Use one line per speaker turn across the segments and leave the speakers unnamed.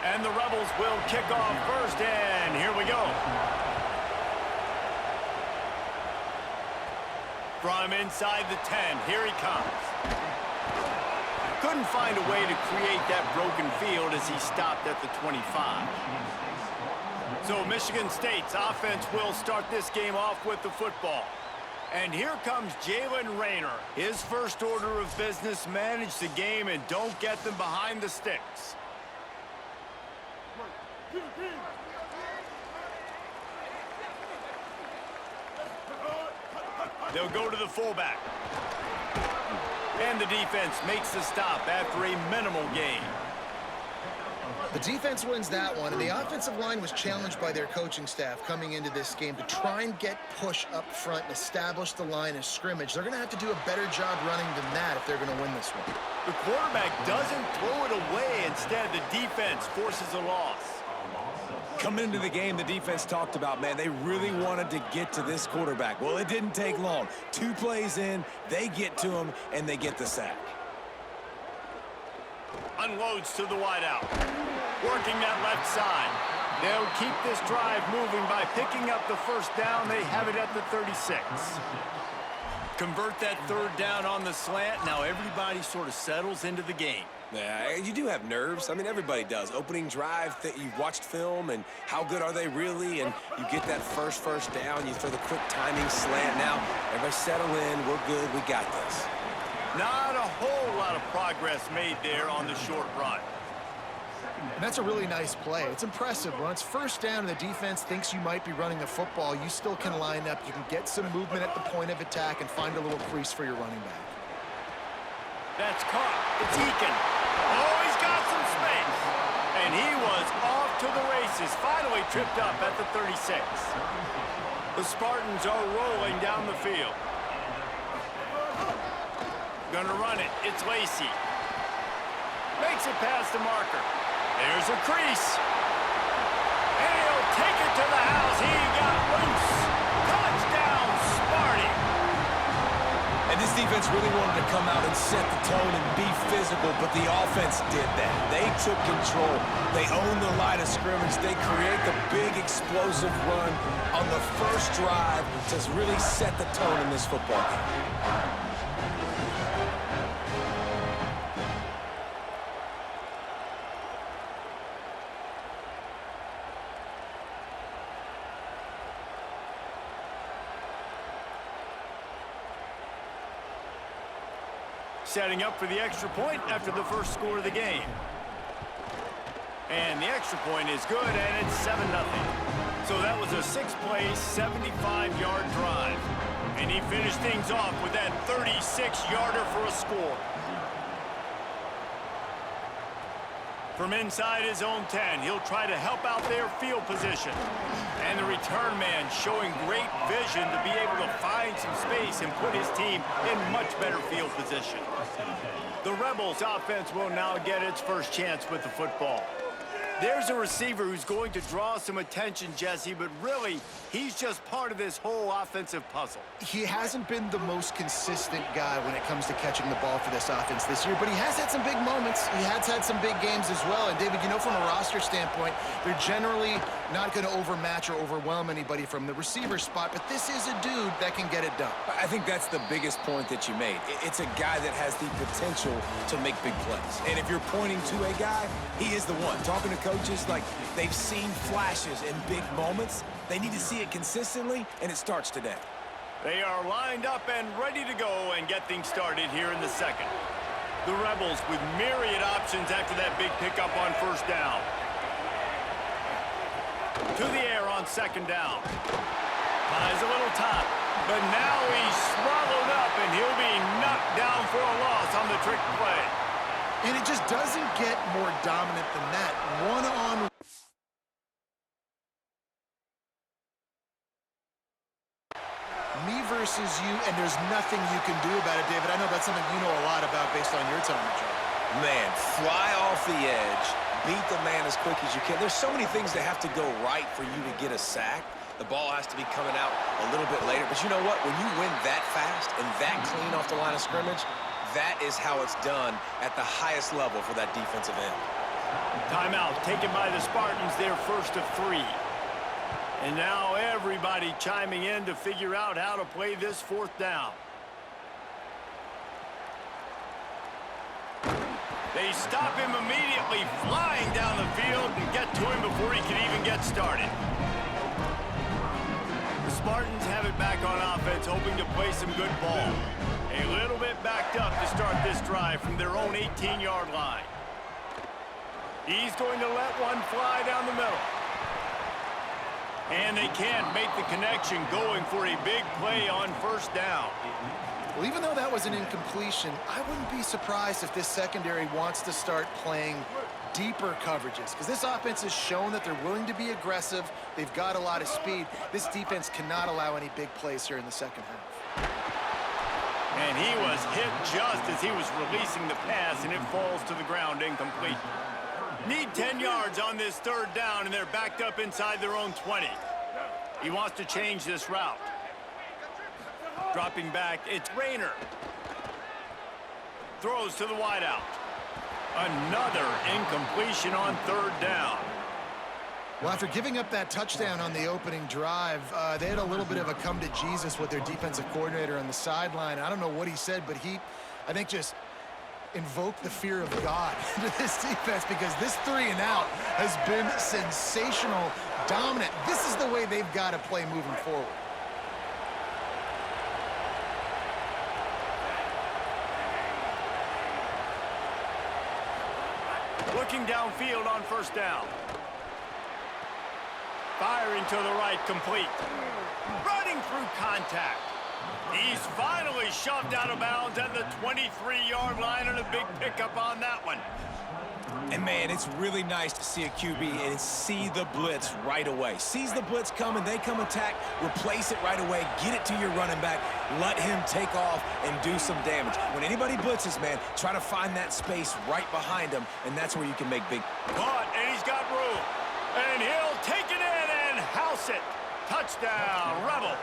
And the Rebels will kick off first, and here we go. From inside the 10, here he comes. Couldn't find a way to create that broken field as he stopped at the 25. So Michigan State's offense will start this game off with the football. And here comes Jalen Rayner. His first order of business, manage the game and don't get them behind the sticks. They'll go to the fullback. And the defense makes the stop after a minimal gain.
The defense wins that one, and the offensive line was challenged by their coaching staff coming into this game to try and get push up front and establish the line of scrimmage. They're going to have to do a better job running than that if they're going to win this one.
The quarterback doesn't throw it away. Instead, the defense forces a loss.
Coming into the game, the defense talked about, man, they really wanted to get to this quarterback. Well, it didn't take long. 2 plays in, they get to him, and they get the sack.
Unloads to the wideout. Working that left side. They'll keep this drive moving by picking up the first down. They have it at the 36. Convert that third down on the slant. Now everybody sort of settles into the game.
Yeah, you do have nerves. I mean, everybody does. Opening drive, you've watched film, and how good are they really? And you get that first down, you throw the quick timing slant. Now, everybody settle in. We're good. We got this.
Not a whole lot of progress made there on the short run.
And that's a really nice play. It's impressive. When it's first down and the defense thinks you might be running the football, you still can line up. You can get some movement at the point of attack and find a little crease for your running back.
That's caught. It's Eakin. Oh, he's got some space. And he was off to the races. Finally tripped up at the 36. The Spartans are rolling down the field. Gonna run it. It's Lacey. Makes it past the marker. There's a crease. And he'll take it to the house. He got loose. Touchdown, Sparty.
And this defense really wanted to come out and set the tone and be physical, but the offense did that. They took control. They owned the line of scrimmage. They create the big explosive run on the first drive to really set the tone in this football game.
Setting up for the extra point after the first score of the game. And the extra point is good, and it's 7-0. So that was a 6-play, 75-yard drive. And he finished things off with that 36-yarder for a score. From inside his own 10, he'll try to help out their field position. And the return man showing great vision to be able to find some space and put his team in much better field position. The Rebels offense will now get its first chance with the football. There's a receiver who's going to draw some attention, Jesse, but really, he's just part of this whole offensive puzzle.
He hasn't been the most consistent guy when it comes to catching the ball for this offense this year, but he has had some big moments. He has had some big games as well. And, David, you know, from a roster standpoint, they're generally not going to overmatch or overwhelm anybody from the receiver spot, but this is a dude that can get it done.
I think that's the biggest point that you made. It's a guy that has the potential to make big plays. And if you're pointing to a guy, he is the one. Talking to coaches, like, they've seen flashes in big moments. They need to see it consistently, and it starts today.
They are lined up and ready to go and get things started here in the second. The Rebels with myriad options after that big pickup on first down. To the air on second down. Buys a little top, but now he's swallowed up, and he'll be knocked down for a loss on the trick play.
And it just doesn't get more dominant than that. One-on-one. Me versus you, and there's nothing you can do about it, David. I know that's something you know a lot about based on your time at Georgia.
Man, fly off the edge, beat the man as quick as you can. There's so many things that have to go right for you to get a sack. The ball has to be coming out a little bit later. But you know what? When you win that fast and that clean off the line of scrimmage, that is how it's done at the highest level for that defensive end.
Timeout taken by the Spartans, their first of 3. And now everybody chiming in to figure out how to play this 4th down. They stop him immediately, flying down the field and get to him before he can even get started. The Spartans have it back on offense, hoping to play some good ball. A little bit backed up to start this drive from their own 18-yard line. He's going to let one fly down the middle. And they can't make the connection, going for a big play on 1st down.
Well, even though that was an incompletion, I wouldn't be surprised if this secondary wants to start playing deeper coverages, because this offense has shown that they're willing to be aggressive. They've got a lot of speed. This defense cannot allow any big plays here in the second half.
And he was hit just as he was releasing the pass, and it falls to the ground incomplete. Need 10 yards on this 3rd down, and they're backed up inside their own 20. He wants to change this route. Dropping back, it's Rayner. Throws to the wideout. Another incompletion on 3rd down.
Well, after giving up that touchdown on the opening drive, they had a little bit of a come to Jesus with their defensive coordinator on the sideline. I don't know what he said, but he, I think, just invoked the fear of God into this defense, because this 3 and out has been sensational, dominant. This is the way they've got to play moving forward.
Looking downfield on 1st down. Firing to the right, complete. Running through contact. He's finally shoved out of bounds at the 23-yard line, and a big pickup on that one.
And, man, it's really nice to see a QB and see the blitz right away. Sees the blitz coming, they come attack, replace it right away, get it to your running back, let him take off and do some damage. When anybody blitzes, man, try to find that space right behind him, and that's where you can make big.
But, and he's got room. And he'll take it in and house it. Touchdown, Rebels.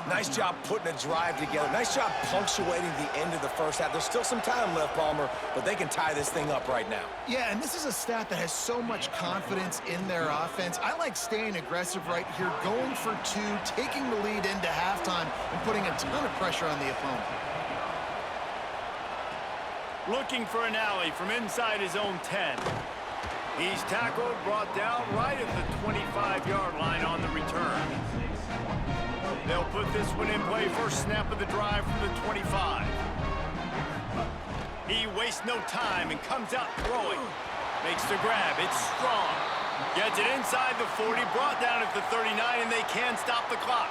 Nice job putting a drive together. Nice job punctuating the end of the 1st half. There's still some time left, Palmer, but they can tie this thing up right now.
Yeah, and this is a stat that has so much confidence in their offense. I like staying aggressive right here, going for 2, taking the lead into halftime, and putting a ton of pressure on the opponent.
Looking for an alley from inside his own 10. He's tackled, brought down right at the 25-yard line on the return. They'll put this one in play. First snap of the drive from the 25. He wastes no time and comes out throwing. Makes the grab. It's strong. Gets it inside the 40, brought down at the 39, and they can stop the clock.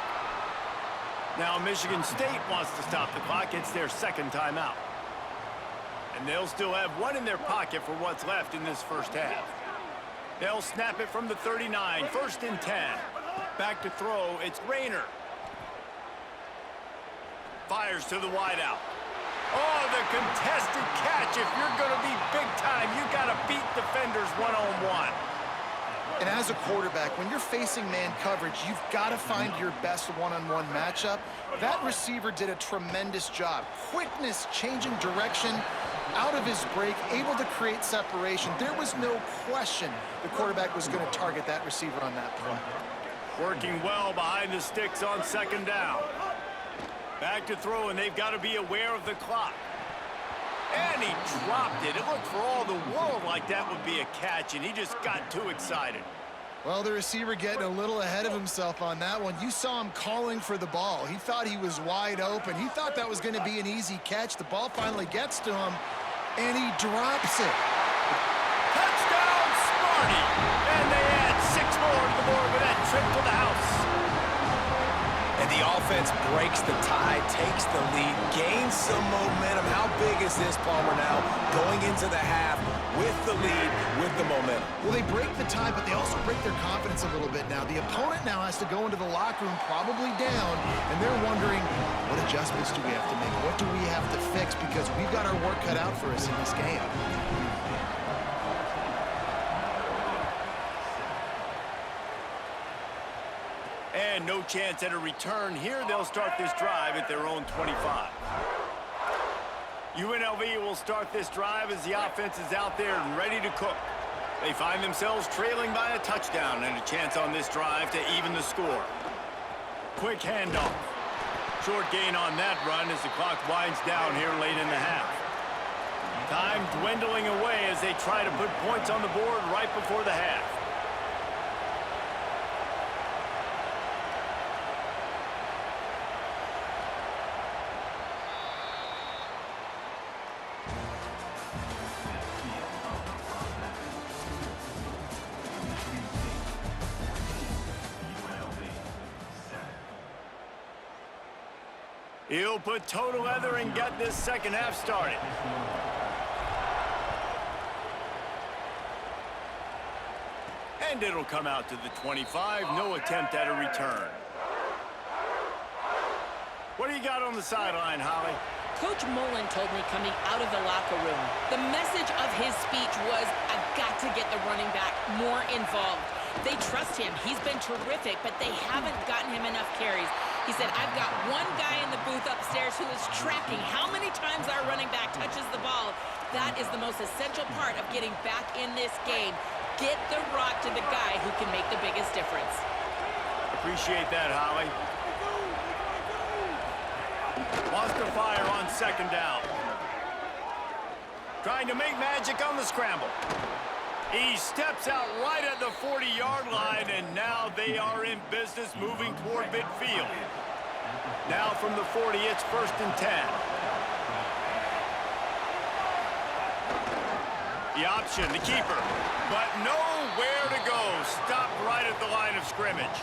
Now Michigan State wants to stop the clock. It's their 2nd timeout. And they'll still have one in their pocket for what's left in this 1st half. They'll snap it from the 39, 1st and 10. Back to throw, it's Rayner. Fires to the wideout. Oh, the contested catch. If you're going to be big time, you got to beat defenders one-on-one.
And as a quarterback, when you're facing man coverage, you've got to find your best one-on-one matchup. That receiver did a tremendous job. Quickness, changing direction, out of his break, able to create separation. There was no question the quarterback was going to target that receiver on that play.
Working well behind the sticks on 2nd down. Back to throw, and they've got to be aware of the clock. And he dropped it. It looked for all the world like that would be a catch, and he just got too excited.
Well, the receiver getting a little ahead of himself on that one. You saw him calling for the ball. He thought he was wide open. He thought that was going to be an easy catch. The ball finally gets to him, and he drops it.
Touchdown, Sparty! And they add 6 more to the board with that trip to the house.
And the offense breaks the tie, takes the lead, gains some momentum. How big is this, Palmer, now going into the half with the lead, with the momentum?
Well, they break the tie, but they also break their confidence a little bit now. The opponent now has to go into the locker room probably down, and they're wondering, what adjustments do we have to make? What do we have to fix? Because we've got our work cut out for us in this game.
And no chance at a return here. They'll start this drive at their own 25. UNLV will start this drive as the offense is out there and ready to cook. They find themselves trailing by a touchdown and a chance on this drive to even the score. Quick handoff. Short gain on that run as the clock winds down here late in the half. Time dwindling away as they try to put points on the board right before the half. He'll put total leather and get this second half started. And it'll come out to the 25. No attempt at a return. What do you got on the sideline, Holly?
Coach Mullen told me coming out of the locker room, the message of his speech was, I've got to get the running back more involved. They trust him. He's been terrific, but they haven't gotten him enough carries. He said, I've got one guy in the booth upstairs who is tracking how many times our running back touches the ball. That is the most essential part of getting back in this game. Get the rock to the guy who can make the biggest difference.
Appreciate that, Holly. Wants to fire on second down. Trying to make magic on the scramble. He steps out right at the 40-yard line, and now they are in business moving toward midfield. Now from the 40, it's 1st and 10. The option, the keeper, but nowhere to go. Stopped right at the line of scrimmage.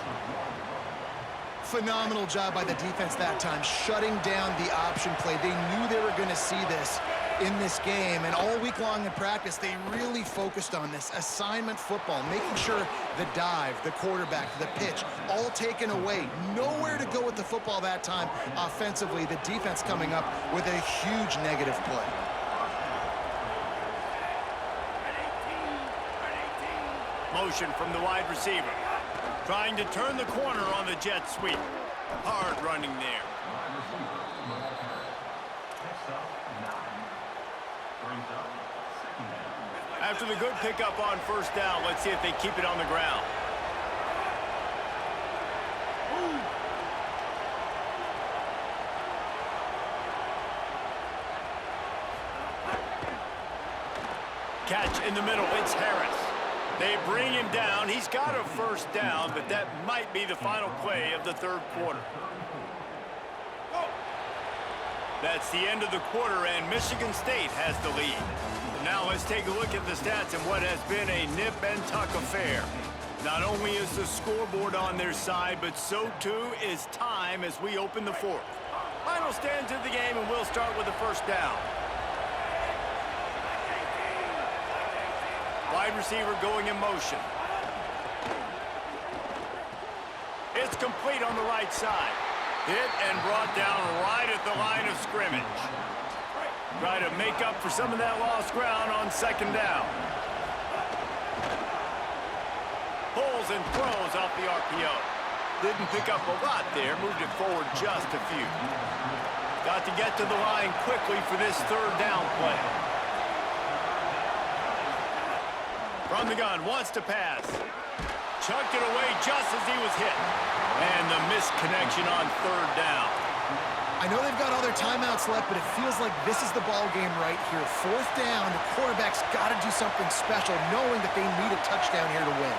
Phenomenal job by the defense that time, shutting down the option play. They knew they were going to see this in this game, and all week long in practice, they really focused on this assignment football, making sure the dive, the quarterback, the pitch, all taken away. Nowhere to go with the football that time offensively. The defense coming up with a huge negative play.
Motion from the wide receiver. Trying to turn the corner on the jet sweep. Hard running there. After the good pickup on 1st down, let's see if they keep it on the ground. Catch in the middle, it's Harris. They bring him down. He's got a 1st down, but that might be the final play of the 3rd quarter. That's the end of the quarter, and Michigan State has the lead. Now let's take a look at the stats and what has been a nip-and-tuck affair. Not only is the scoreboard on their side, but so too is time as we open the 4th. Final stands of the game, and we'll start with the 1st down. Wide receiver going in motion. It's complete on the right side. Hit and brought down right at the line of scrimmage. Try to make up for some of that lost ground on 2nd down. Pulls and throws off the RPO. Didn't pick up a lot there, moved it forward just a few. Got to get to the line quickly for this 3rd down play. From the gun, wants to pass. Chucked it away just as he was hit. And the missed connection on 3rd down.
I know they've got other timeouts left, but it feels like this is the ball game right here. 4th down, the quarterback's got to do something special, knowing that they need a touchdown here to win.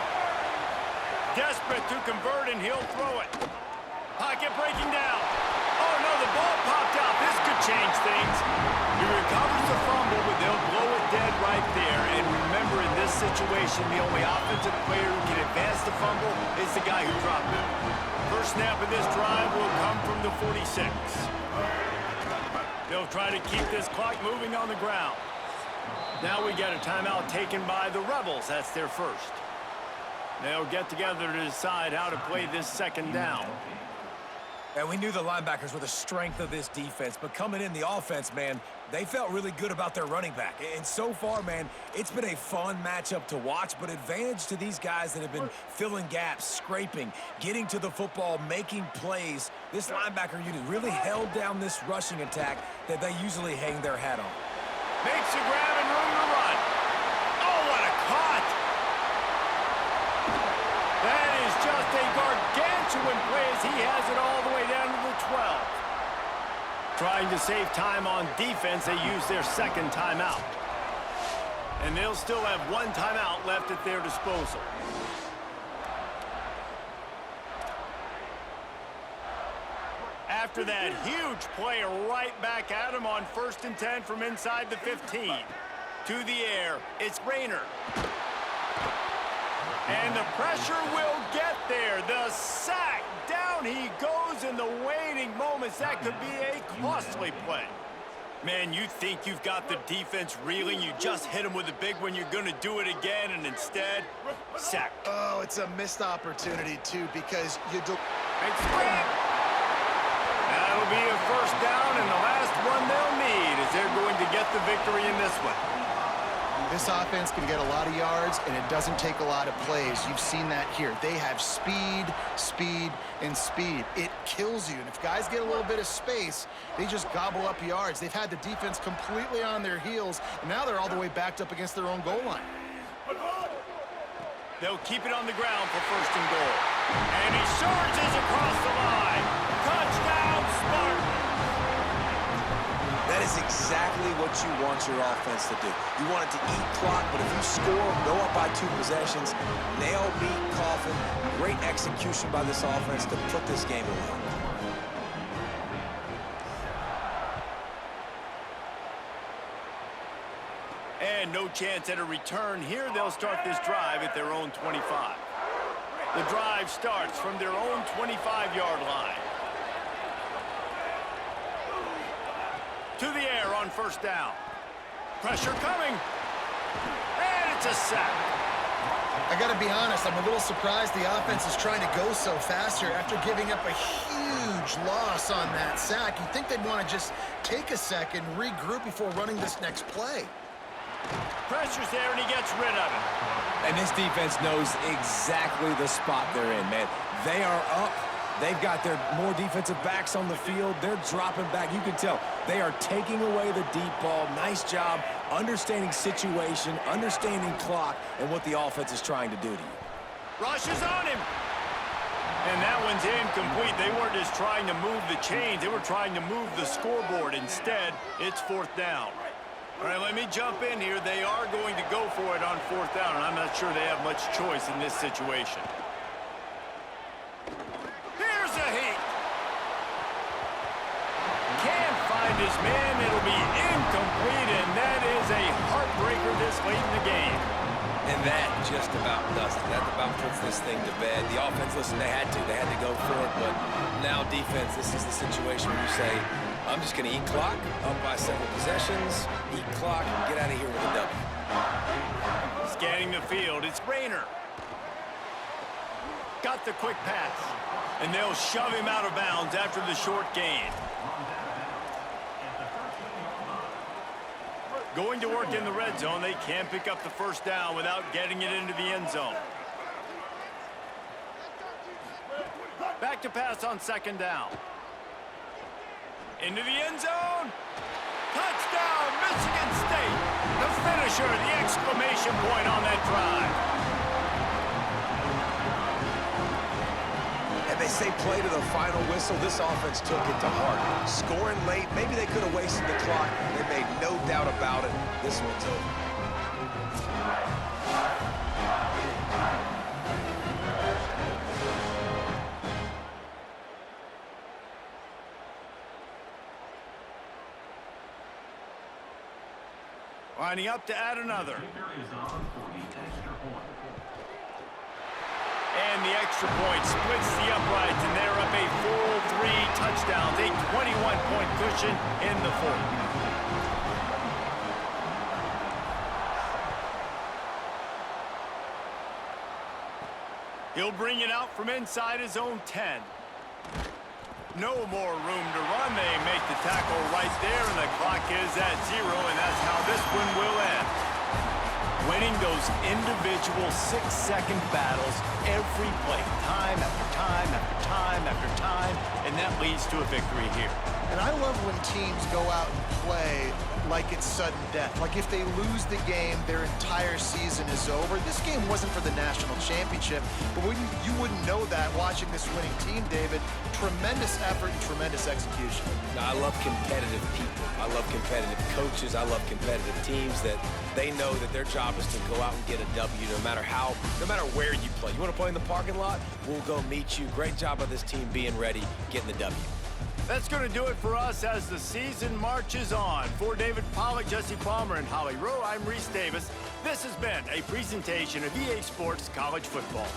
Desperate to convert, and he'll throw it. Pocket breaking down. Oh, no, the ball popped out. This could change things. He recovers the fumble, but they'll blow it dead right there. And remember, in this situation, the only offensive player who can advance the fumble is the guy who dropped it. First snap of this drive will come from the 46. They'll try to keep this clock moving on the ground. Now we get a timeout taken by the Rebels. That's their first. They'll get together to decide how to play this 2nd down.
And we knew the linebackers were the strength of this defense, but coming in the offense, man, they felt really good about their running back. And so far, man, it's been a fun matchup to watch, but advantage to these guys that have been filling gaps, scraping, getting to the football, making plays. This linebacker unit really held down this rushing attack that they usually hang their hat on.
Makes a grab and room to run. Oh, what a cut! That is just a gargantuan play as he has it all the way down to the 12. Trying to save time on defense, they use their second timeout. And they'll still have one timeout left at their disposal. After that huge play right back at him on 1st and 10 from inside the 15. To the air, it's Rayner. And the pressure will get there. The sack. Down he goes in the waiting moments. That could be a costly play. Man, you think you've got the defense reeling. You just hit him with a big one. You're going to do it again, and instead, sack.
Oh, it's a missed opportunity, too, because you do...
That'll be a first down, and the last one they'll need as they're going to get the victory in this one.
This offense can get a lot of yards, and it doesn't take a lot of plays. You've seen that here. They have speed, speed, and speed. It kills you. And if guys get a little bit of space, they just gobble up yards. They've had the defense completely on their heels, and now they're all the way backed up against their own goal line.
They'll keep it on the ground for 1st and goal. And he surges across the line. Touchdown, Sparty!
That is exactly what you want your offense to do. You want it to eat clock, but if you score, go up by 2 possessions, nail, beat, coffin. Great execution by this offense to put this game away.
And no chance at a return here. They'll start this drive at their own 25. The drive starts from their own 25-yard line. To the air on 1st down. Pressure coming. And it's a sack.
I got to be honest, I'm a little surprised the offense is trying to go so fast here after giving up a huge loss on that sack. You'd think they'd want to just take a second, regroup before running this next play.
Pressure's there, and he gets rid of it.
And this defense knows exactly the spot they're in, man. They are up. They've got their more defensive backs on the field. They're dropping back. You can tell they are taking away the deep ball. Nice job understanding situation, understanding clock, and what the offense is trying to do to you.
Rushes on him. And that one's incomplete. They weren't just trying to move the chains. They were trying to move the scoreboard. Instead, it's 4th down. All right, let me jump in here. They are going to go for it on 4th down, and I'm not sure they have much choice in this situation. Here's a heat. Can't find his man. It'll be incomplete, and that is a heartbreaker this late in the game.
And that just about does it. That about puts this thing to bed. The offense, listen, they had to go for it, but now defense, this is the situation where you say, I'm just going to eat clock, up by several possessions, eat clock, and get out of here with a W.
Scanning the field, it's Rayner. Got the quick pass, and they'll shove him out of bounds after the short gain. Going to work in the red zone, they can't pick up the 1st down without getting it into the end zone. Back to pass on 2nd down. Into the end zone. Touchdown, Michigan State. The finisher, the exclamation point on that drive.
And they say play to the final whistle. This offense took it to heart. Scoring late, maybe they could have wasted the clock. They made no doubt about it. This one's over.
Lining up to add another. And the extra point splits the uprights, and they're up a full 3 touchdowns, a 21-point cushion in the 4th. He'll bring it out from inside his own 10. No more room to run. They make the tackle right there, and the clock is at 0, and that's how this one will end. Winning those individual 6-second battles every play, time after time after time after time, and that leads to a victory here.
And I love when teams go out and play like it's sudden death. Like if they lose the game, their entire season is over. This game wasn't for the national championship, but you wouldn't know that watching this winning team, David. Tremendous effort and tremendous execution.
Now, I love competitive people. I love competitive coaches. I love competitive teams that they know that their job is to go out and get a W no matter where you play. You want to play in the parking lot? We'll go meet you. Great job of this team being ready, getting the W.
That's going to do it for us as the season marches on. For David Pollack, Jesse Palmer, and Holly Rowe, I'm Reese Davis. This has been a presentation of EA Sports College Football.